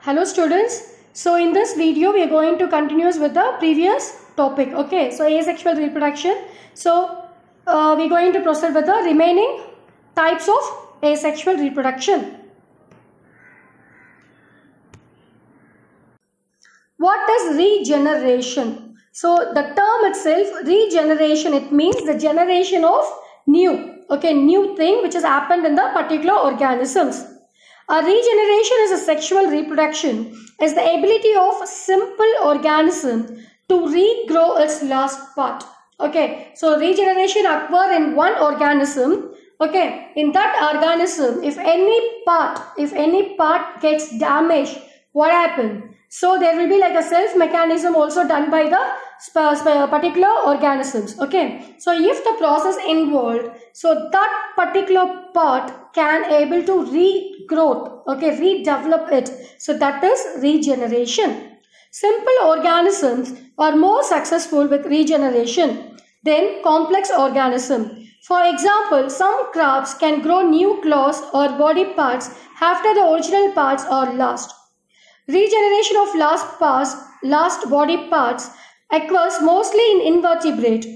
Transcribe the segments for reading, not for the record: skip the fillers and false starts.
Hello students. So in this video we are going to continue with the previous topic. Okay. So asexual reproduction. So we are going to proceed with the remaining types of asexual reproduction. What is regeneration? So the term itself, regeneration, it means the generation of new thing which has happened in the particular organisms. A regeneration is a sexual reproduction, is the ability of simple organism to regrow its lost part. Okay, so regeneration occurs in one organism. Okay, in that organism, if any part gets damaged, what happens? So there will be like a self mechanism also done by the particular organisms. Okay, so if the process involved, so that particular part can able to regrowth, okay, redevelop it. So that is regeneration. Simple organisms are more successful with regeneration than complex organisms. For example, some crabs can grow new claws or body parts after the original parts are lost. Regeneration of lost body parts occurs mostly in invertebrate.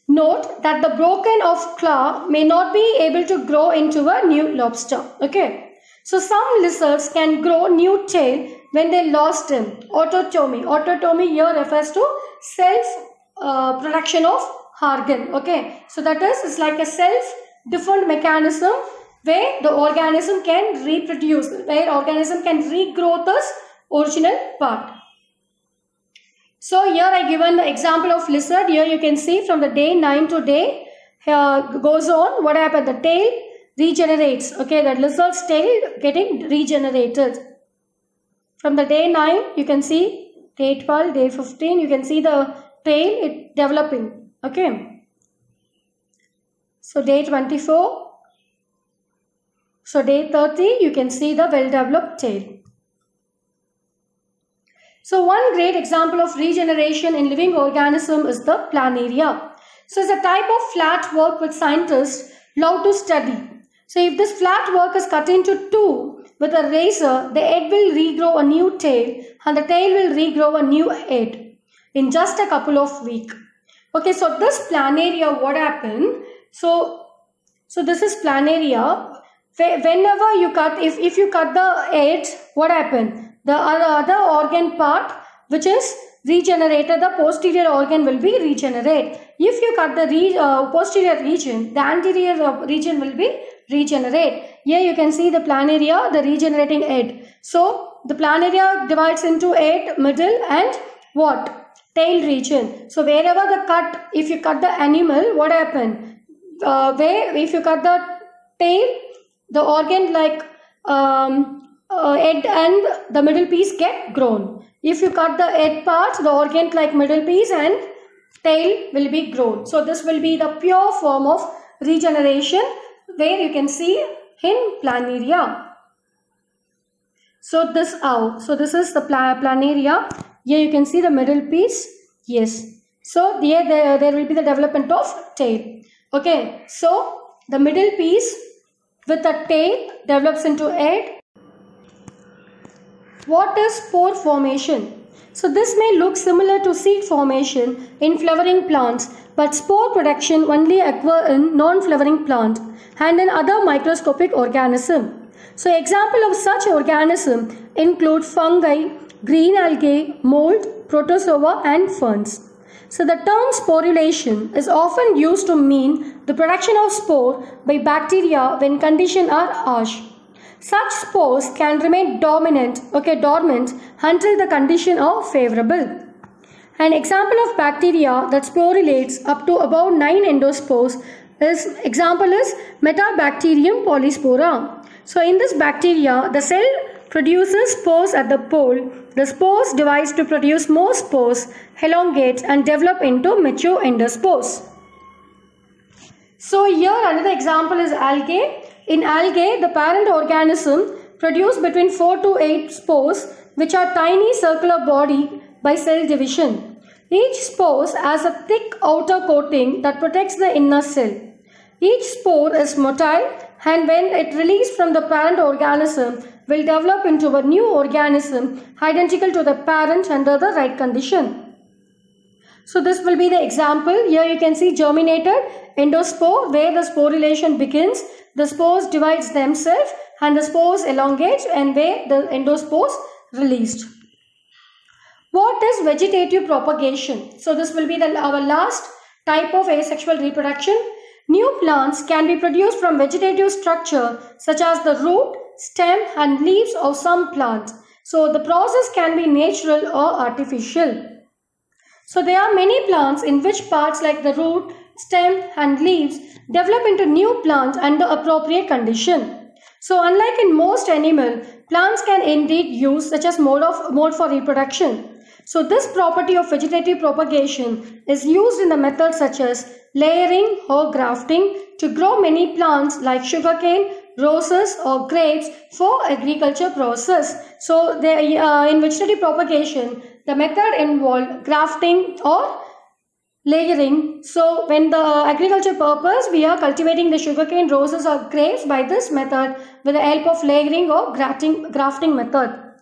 Note that the broken of claw may not be able to grow into a new lobster. Okay. So some lizards can grow new tail when they lost them. Autotomy. Autotomy here refers to self production of organ. Okay. So that is, it's like a self-different mechanism where the organism can reproduce, where organism can regrow this original part. So here I given the example of lizard. Here you can see from the day 9 to day goes on. What happened? The tail regenerates. Okay, the lizard's tail getting regenerated. From the day 9 you can see day 12, day 15 you can see the tail it developing. Okay. So day 24. So day 30 you can see the well developed tail. So one great example of regeneration in living organism is the planaria. So it's a type of flat work which scientists love to study. So if this flat work is cut into two with a razor, the head will regrow a new tail and the tail will regrow a new head in just a couple of weeks. Okay, so this planaria, what happened? So this is planaria. Whenever you cut, if you cut the head, what happened? The other organ part which is regenerated, the posterior organ will be regenerated. If you cut the posterior region, the anterior region will be regenerated. Here you can see the planaria, the regenerating head. So the planaria divides into head, middle and what? Tail region. So wherever the cut, if you cut the animal, what happened? If you cut the tail, the organ like head and the middle piece get grown. If you cut the head part, the organ like middle piece and tail will be grown. So this will be the pure form of regeneration where you can see in planaria. So this out. So this is the planaria. Here you can see the middle piece. Yes. So there will be the development of tail. Okay. So the middle piece with the tail develops into head. What is spore formation? So this may look similar to seed formation in flowering plants, but spore production only occurs in non-flowering plant and in other microscopic organisms. So example of such organisms include fungi, green algae, mold, protozoa and ferns. So the term sporulation is often used to mean the production of spore by bacteria when conditions are harsh. Such spores can remain dormant until the conditions are favorable. An example of bacteria that sporulates up to about 9 endospores is Metabacterium polyspora. So in this bacteria, the cell produces spores at the pole. The spores divide to produce more spores, elongate and develop into mature endospores. So here another example is algae. In algae, the parent organism produces between 4 to 8 spores which are tiny circular body by cell division. Each spore has a thick outer coating that protects the inner cell. Each spore is motile and when it released from the parent organism, will develop into a new organism identical to the parent under the right condition. So this will be the example. Here you can see germinated endospore, where the sporulation begins, the spores divides themselves and the spores elongate, and where the endospores released. What is vegetative propagation? So this will be our last type of asexual reproduction. New plants can be produced from vegetative structure such as the root, stem and leaves of some plants. So the process can be natural or artificial. So there are many plants in which parts like the root, stem and leaves develop into new plants under appropriate condition. So unlike in most animal, plants can indeed use such as mode for reproduction. So this property of vegetative propagation is used in the methods such as layering or grafting to grow many plants like sugarcane, roses or grapes for agriculture process. So in vegetative propagation, the method involved grafting or layering. So when the agriculture purpose, we are cultivating the sugarcane, roses or grapes by this method with the help of layering or grafting method.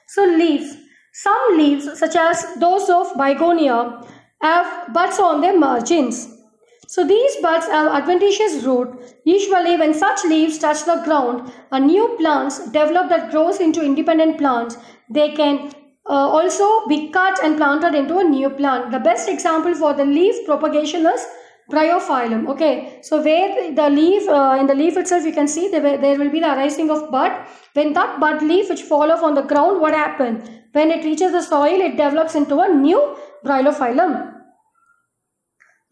So leaves. Some leaves such as those of Bigonia have buds on their margins. So these buds have adventitious root. Usually when such leaves touch the ground, a new plants develop that grows into independent plants. They can also be cut and planted into a new plant. The best example for the leaf propagation is bryophyllum. Okay, so where the leaf, in the leaf itself you can see there will be the arising of bud. When that bud leaf which fall off on the ground, what happens? When it reaches the soil, it develops into a new bryophyllum.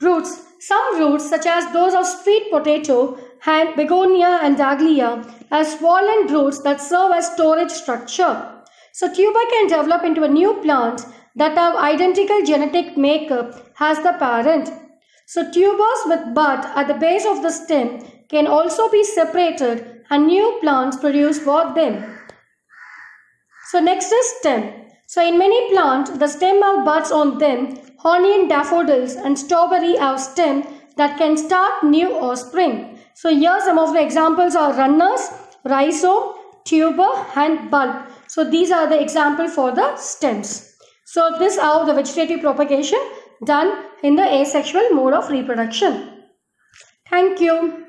Roots. Some roots such as those of sweet potato and begonia and dahlia have swollen roots that serve as storage structure. So tuber can develop into a new plant that have identical genetic makeup as the parent. So tubers with bud at the base of the stem can also be separated and new plants produced for them. So next is stem. So in many plants, the stem have buds on them. Honey and daffodils and strawberry have stem that can start new offspring. So here some of the examples are runners, rhizome, tuber and bulb. So these are the examples for the stems. So this is how the vegetative propagation done in the asexual mode of reproduction. Thank you.